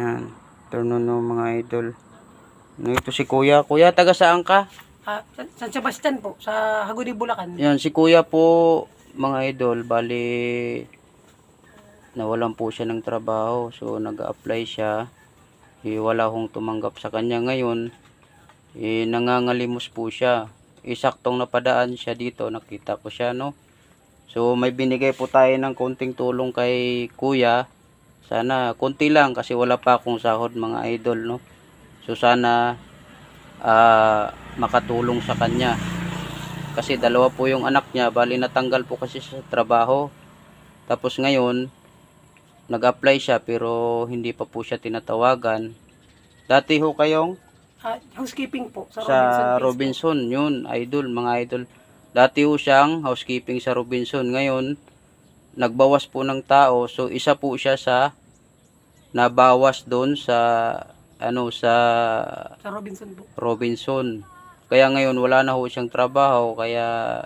Yan. Turno no mga idol. Ito si Kuya. Kuya, taga saan ka? San Sebastian po, sa Hagudi, Bulacan. Yan, si Kuya po, mga idol. Bali, nawalan po siya ng trabaho. So, nag-a-apply siya. Wala hong tumanggap sa kanya ngayon. Nangangalimos po siya. Saktong napadaan siya dito. Nakita ko siya, no? So, may binigay po tayo ng konting tulong kay Kuya. Sana, konti lang kasi wala pa akong sahod mga idol, no? So, sana makatulong sa kanya. Kasi dalawa po yung anak niya. Bali, natanggal po kasi sa trabaho. Tapos ngayon, nag-apply siya pero hindi pa po siya tinatawagan. Dati ho kayong Housekeeping po, sa Robinson. Robinson, yun, idol, mga idol. Dati ho siyang housekeeping sa Robinson. Ngayon, nagbawas po ng tao. So, isa po siya sa nabawas doon sa Sa Robinson po. Robinson. Kaya ngayon, wala na ho siyang trabaho. Kaya,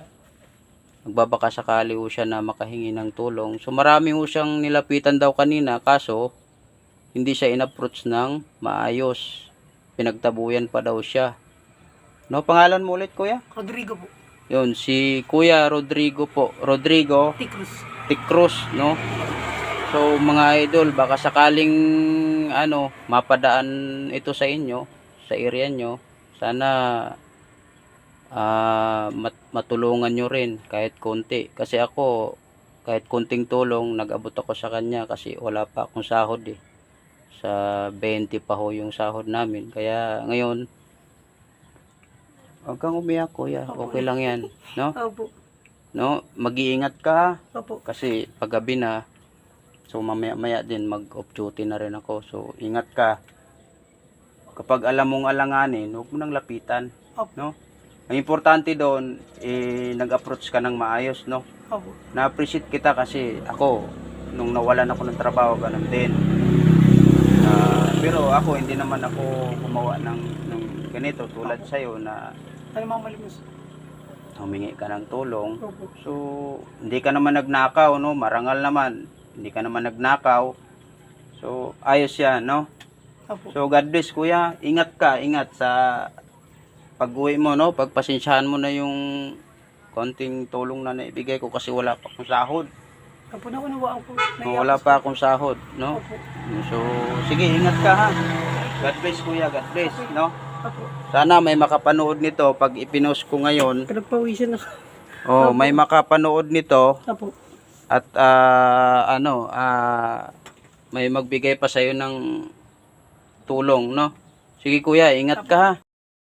nagbabaka sakali ho siya na makahingi ng tulong. So, marami ho siyang nilapitan daw kanina. Kaso, hindi siya in-approach ng maayos. Pinagtabuyan pa daw siya. No, pangalan mo ulit, Kuya? Rodrigo po. Yun, si Kuya Rodrigo po. Rodrigo Ticruz. Ticruz, no? So, mga idol, baka sakaling mapadaan ito sa inyo, sa area nyo. Sana matulungan nyo rin kahit konti. Kasi ako, kahit konting tulong, nag-abot ako sa kanya kasi wala pa akong sahod eh. Sa 20 pa ho yung sahod namin. Kaya ngayon, huwag kang umiyak, Kuya. Okay lang yan. No? Opo. No? Mag-iingat ka. Opo. Kasi paggabi na, so mamaya din mag-off duty na rin ako. So ingat ka. Kapag alam mong alanganin, huwag mo nang lapitan. Opo. No? Ang importante doon, nag-approach ka ng maayos, no? Opo. Na-appreciate kita kasi ako, nung nawalan ako ng trabaho, ganun din. Pero ako, hindi naman ako gumawa ng ganito tulad sa'yo na Ano mga malimos? humingi ka ng tulong. Opo. So, hindi ka naman nagnakaw, no? Marangal naman. Hindi ka naman nagnakaw. So, ayos yan, no? Opo. So, God bless, Kuya. Ingat ka, ingat sa pag-uwi mo, no? Pagpasensyahan mo na yung konting tulong na naibigay ko kasi wala pa akong sahod. Opo, naunawaan po. Wala pa akong sahod, no? Opo. So, sige, ingat ka, ha? God bless, Kuya. God bless, no? Opo. Sana may makapanood nito pag ipinost ko ngayon. Pinagpawisan ako. Oh, may makapanood nito. Opo. At may magbigay pa sa'yo ng tulong, no? Sige, Kuya, ingat ka, ha?